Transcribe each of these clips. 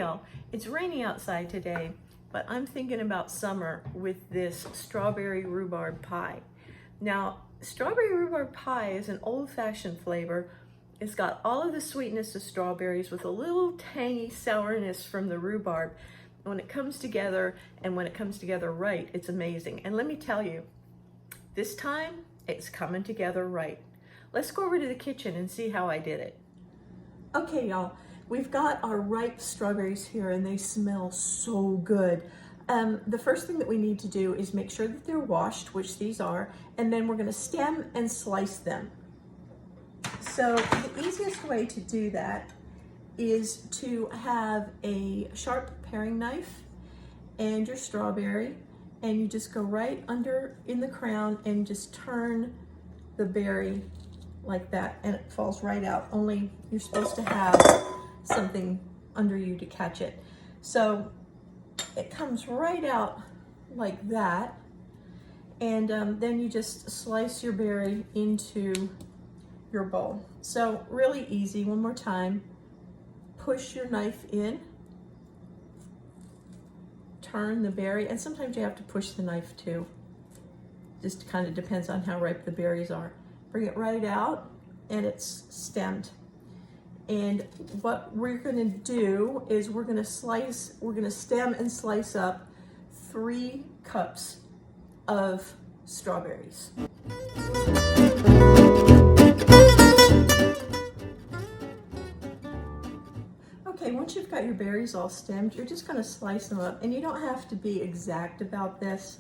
y'all, it's rainy outside today, but I'm thinking about summer with this strawberry rhubarb pie. Now, strawberry rhubarb pie is an old-fashioned flavor. It's got all of the sweetness of strawberries with a little tangy sourness from the rhubarb. When it comes together, and when it comes together right, it's amazing. And let me tell you, this time, it's coming together right. Let's go over to the kitchen and see how I did it. Okay, y'all, we've got our ripe strawberries here and they smell so good. The first thing that we need to do is make sure that they're washed, which these are, and then we're gonna stem and slice them. So the easiest way to do that is to have a sharp paring knife and your strawberry, and you just go right under in the crown and just turn the berry like that, and it falls right out. Only you're supposed to have something under you to catch it. So it comes right out like that, and then you just slice your berry into your bowl. So really easy. One more time. Push your knife in, turn the berry, and sometimes you have to push the knife too. Just kind of depends on how ripe the berries are. Bring it right out, and it's stemmed. And what we're gonna do is we're gonna stem and slice up 3 cups of strawberries. Okay, once you've got your berries all stemmed, you're just gonna slice them up, and you don't have to be exact about this.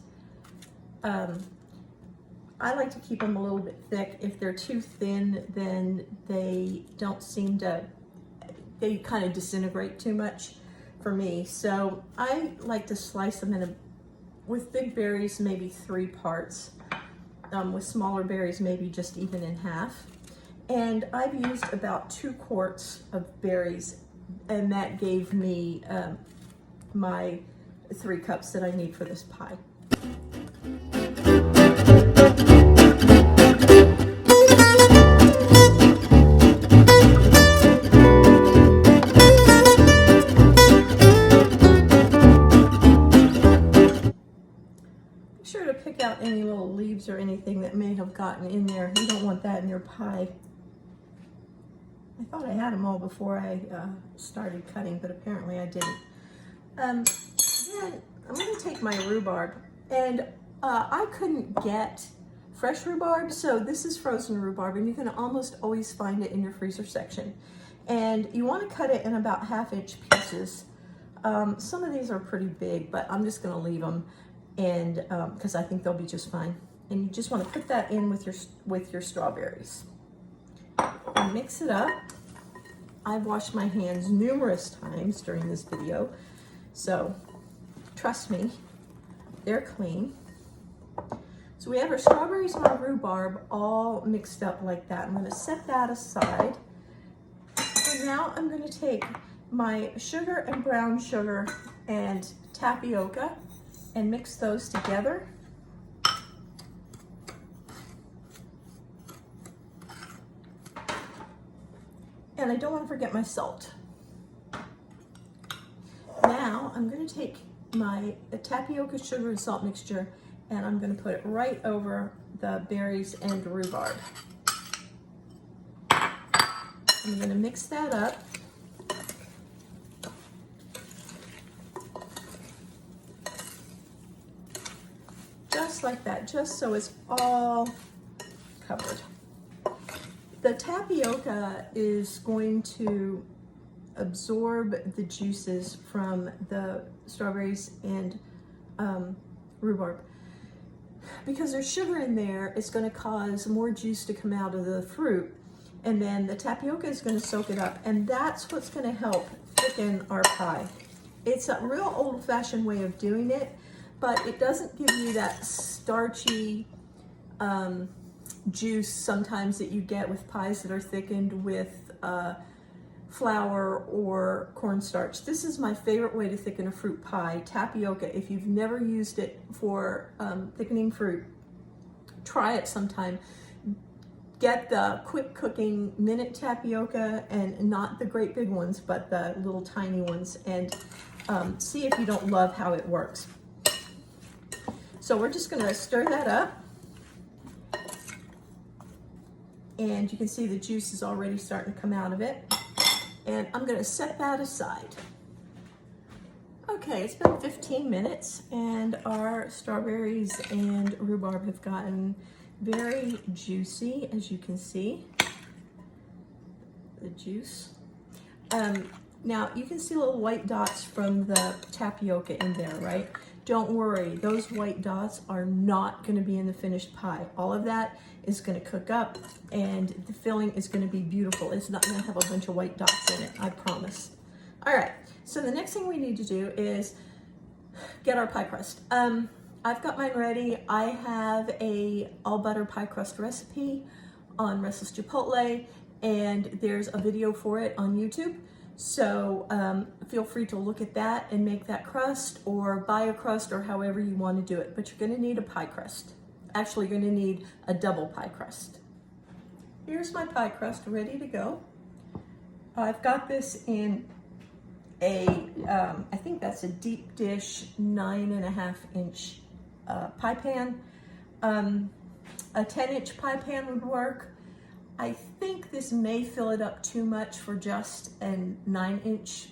I like to keep them a little bit thick. If they're too thin, then they don't seem to, they kind of disintegrate too much for me. So I like to slice them with big berries, maybe 3 parts. With smaller berries, maybe just even in half. And I've used about 2 quarts of berries, and that gave me my 3 cups that I need for this pie. Be sure to pick out any little leaves or anything that may have gotten in there. You don't want that in your pie. I thought I had them all before I started cutting, but apparently I didn't. Then I'm going to take my rhubarb, and I couldn't get fresh rhubarb, so this is frozen rhubarb, and you can almost always find it in your freezer section. And you want to cut it in about 1/2-inch pieces. Some of these are pretty big, but I'm just going to leave them, and because I think they'll be just fine. And you just want to put that in with your strawberries. And mix it up. I've washed my hands numerous times during this video, so trust me, they're clean. So we have our strawberries and our rhubarb all mixed up like that. I'm going to set that aside. And now I'm going to take my sugar and brown sugar and tapioca and mix those together. And I don't want to forget my salt. Now I'm going to take my tapioca, sugar, and salt mixture, and I'm going to put it right over the berries and rhubarb. I'm going to mix that up. Just like that, just so it's all covered. The tapioca is going to absorb the juices from the strawberries and rhubarb. Because there's sugar in there, it's going to cause more juice to come out of the fruit, and then the tapioca is going to soak it up, and that's what's going to help thicken our pie. It's a real old-fashioned way of doing it, but it doesn't give you that starchy juice sometimes that you get with pies that are thickened with flour or cornstarch. This is my favorite way to thicken a fruit pie, tapioca. If you've never used it for thickening fruit, try it sometime. get the quick cooking minute tapioca and not the great big ones, but the little tiny ones, and see if you don't love how it works. So we're just gonna stir that up. And you can see the juice is already starting to come out of it. And I'm gonna set that aside. Okay, it's been 15 minutes and our strawberries and rhubarb have gotten very juicy, as you can see, the juice. Now you can see little white dots from the tapioca in there, right? Don't worry, those white dots are not gonna be in the finished pie. All of that is gonna cook up and the filling is gonna be beautiful. It's not gonna have a bunch of white dots in it, I promise. All right, so the next thing we need to do is get our pie crust. I've got mine ready. I have a all butter pie crust recipe on Restless Chipotle, and there's a video for it on YouTube. So feel free to look at that and make that crust, or buy a crust, or however you want to do it. But you're gonna need a pie crust. Actually, you're gonna need a double pie crust. Here's my pie crust ready to go. I've got this in a, I think that's a deep dish 9.5 inch pie pan. A 10-inch pie pan would work. I think this may fill it up too much for just a 9-inch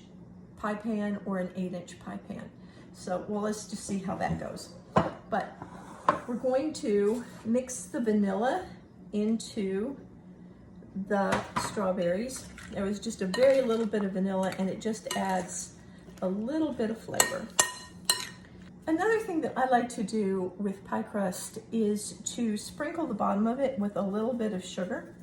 pie pan or an 8-inch pie pan. So, well, let's just see how that goes. But we're going to mix the vanilla into the strawberries. There was just a very little bit of vanilla, and it just adds a little bit of flavor. Another thing that I like to do with pie crust is to sprinkle the bottom of it with a little bit of sugar.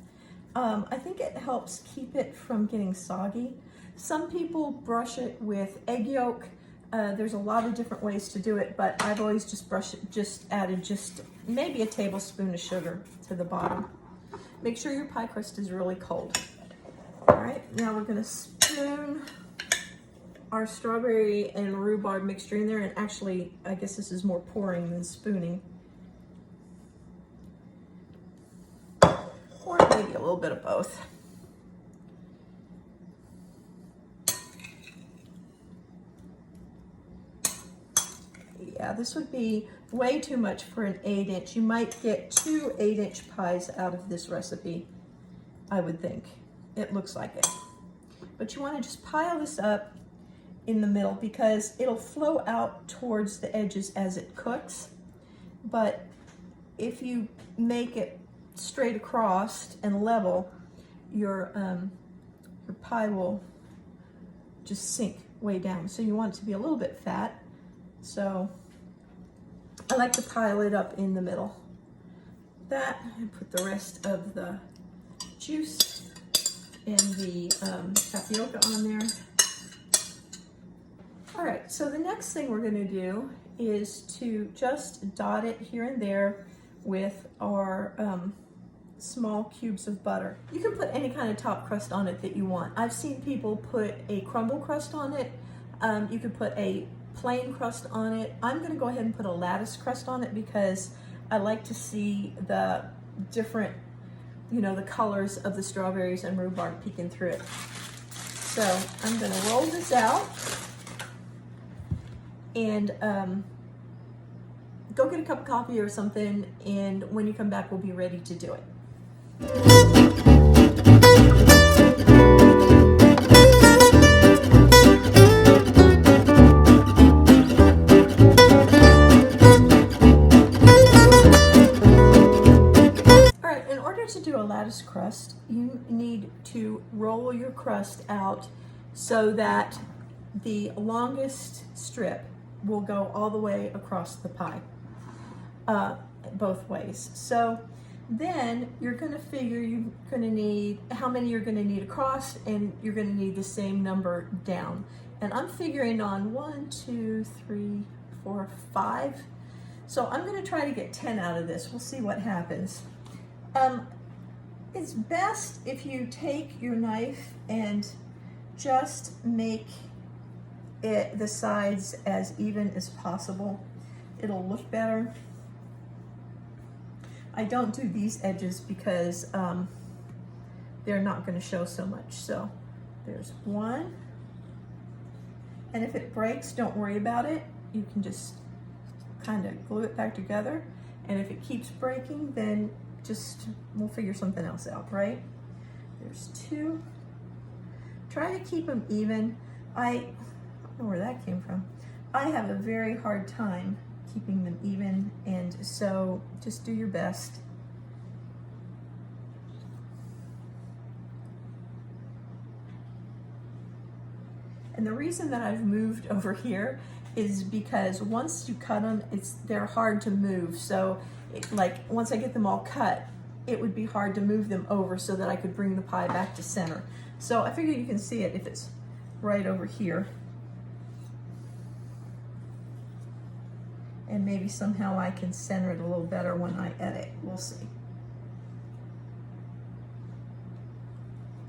I think it helps keep it from getting soggy. Some people brush it with egg yolk. There's a lot of different ways to do it, but I've always just added maybe a tablespoon of sugar to the bottom. Make sure your pie crust is really cold. All right, now we're gonna spoon our strawberry and rhubarb mixture in there, and actually, I guess this is more pouring than spooning. Or maybe a little bit of both. Yeah, this would be way too much for an 8-inch. You might get 2 8-inch pies out of this recipe, I would think. It looks like it. But you want to just pile this up in the middle because it'll flow out towards the edges as it cooks. But if you make it straight across and level, your pie will just sink way down. So you want it to be a little bit fat. So I like to pile it up in the middle. That, and put the rest of the juice and the tapioca on there. All right, so the next thing we're gonna do is to just dot it here and there with our small cubes of butter. You can put any kind of top crust on it that you want. I've seen people put a crumble crust on it. You could put a plain crust on it. I'm gonna go ahead and put a lattice crust on it because I like to see the different, the colors of the strawberries and rhubarb peeking through it. So I'm gonna roll this out and go get a cup of coffee or something, and when you come back, we'll be ready to do it. All right, in order to do a lattice crust, you need to roll your crust out so that the longest strip will go all the way across the pie, both ways. So then you're gonna figure you're gonna need how many you're gonna need across, and you're gonna need the same number down. And I'm figuring on 1, 2, 3, 4, 5. So I'm gonna try to get 10 out of this. We'll see what happens. It's best if you take your knife and just make the sides as even as possible. It'll look better. I don't do these edges because they're not going to show so much. So there's one. And if it breaks, don't worry about it. You can just kind of glue it back together. And if it keeps breaking, then we'll figure something else out, right? There's two. Try to keep them even. I don't know where that came from. I have a very hard time keeping them even, and so just do your best. And the reason that I've moved over here is because once you cut them, they're hard to move. So like once I get them all cut, it would be hard to move them over so that I could bring the pie back to center. So I figure you can see it if it's right over here. And maybe somehow I can center it a little better when I edit. We'll see.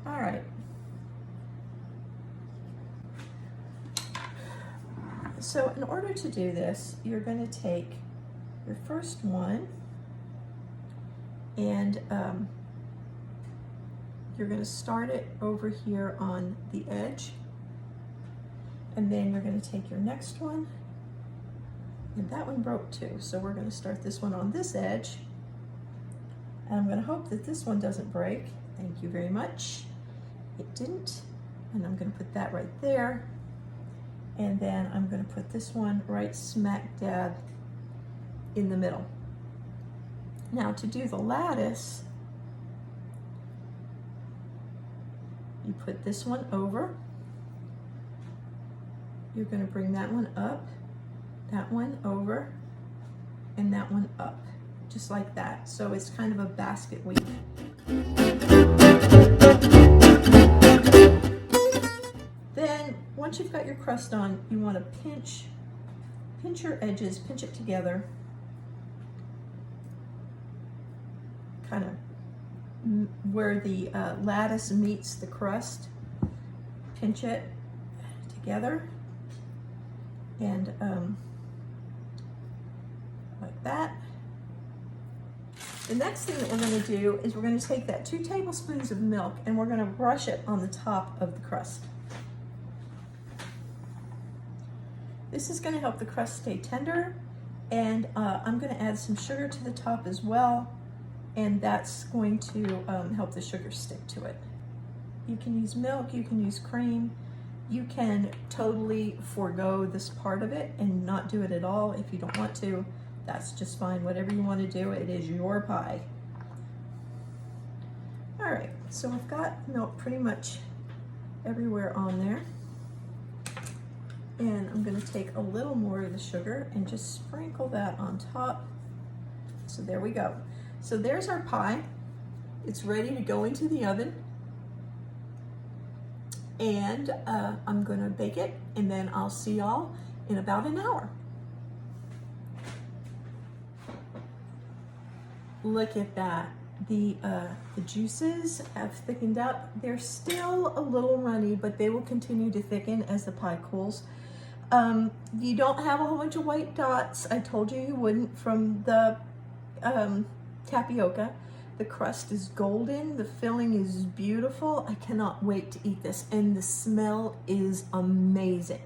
All right. So in order to do this, you're going to take your first one and you're going to start it over here on the edge, and then you're going to take your next one, and that one broke too, so we're going to start this one on this edge, and I'm going to hope that this one doesn't break. Thank you very much. It didn't, and I'm going to put that right there. And then I'm going to put this one right smack dab in the middle. Now to do the lattice, you put this one over. You're going to bring that one up, that one over, and that one up, just like that. So it's kind of a basket weave. Then once you've got your crust on, you want to pinch your edges, pinch it together, kind of where the lattice meets the crust. Pinch it together, and like that. The next thing that we're going to do is we're going to take that 2 tablespoons of milk and we're going to brush it on the top of the crust. This is going to help the crust stay tender, and I'm going to add some sugar to the top as well, and that's going to help the sugar stick to it. You can use milk, you can use cream, you can totally forego this part of it and not do it at all if you don't want to. That's just fine. Whatever you want to do, it is your pie. All right, so I've got milk pretty much everywhere on there. And I'm going to take a little more of the sugar and just sprinkle that on top. So there we go. So there's our pie. It's ready to go into the oven. And I'm going to bake it, and then I'll see y'all in about an hour. Look at that. The juices have thickened up. They're still a little runny, but they will continue to thicken as the pie cools. You don't have a whole bunch of white dots. I told you wouldn't from the tapioca. The crust is golden. The filling is beautiful. I cannot wait to eat this, and the smell is amazing.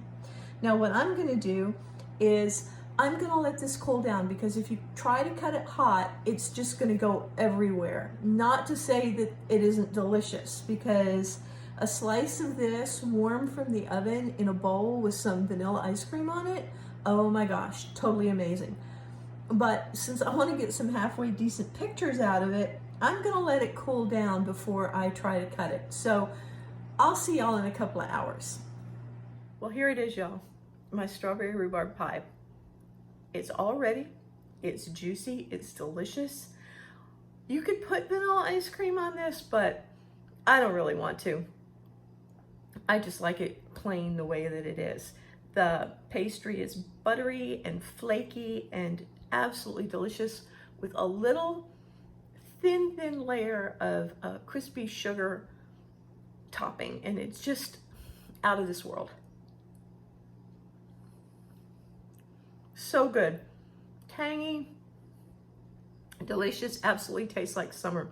Now what I'm going to do is I'm going to let this cool down, because if you try to cut it hot, it's just going to go everywhere. Not to say that it isn't delicious, because a slice of this warm from the oven in a bowl with some vanilla ice cream on it, oh my gosh, totally amazing. But since I want to get some halfway decent pictures out of it, I'm going to let it cool down before I try to cut it. So I'll see y'all in a couple of hours. Well, here it is, y'all, my strawberry rhubarb pie. It's all ready. It's juicy. It's delicious. You could put vanilla ice cream on this, but I don't really want to. I just like it plain the way that it is. The pastry is buttery and flaky and absolutely delicious, with a little thin layer of crispy sugar topping, and it's just out of this world. So good. Tangy, Delicious, absolutely tastes like summer.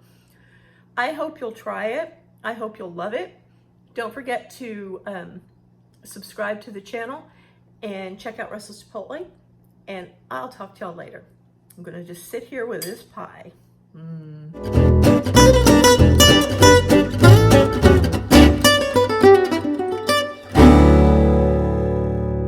I hope you'll try it. I hope you'll love it. Don't forget to subscribe to the channel and check out Restless Chipotle. And I'll talk to y'all later. I'm gonna just sit here with this pie.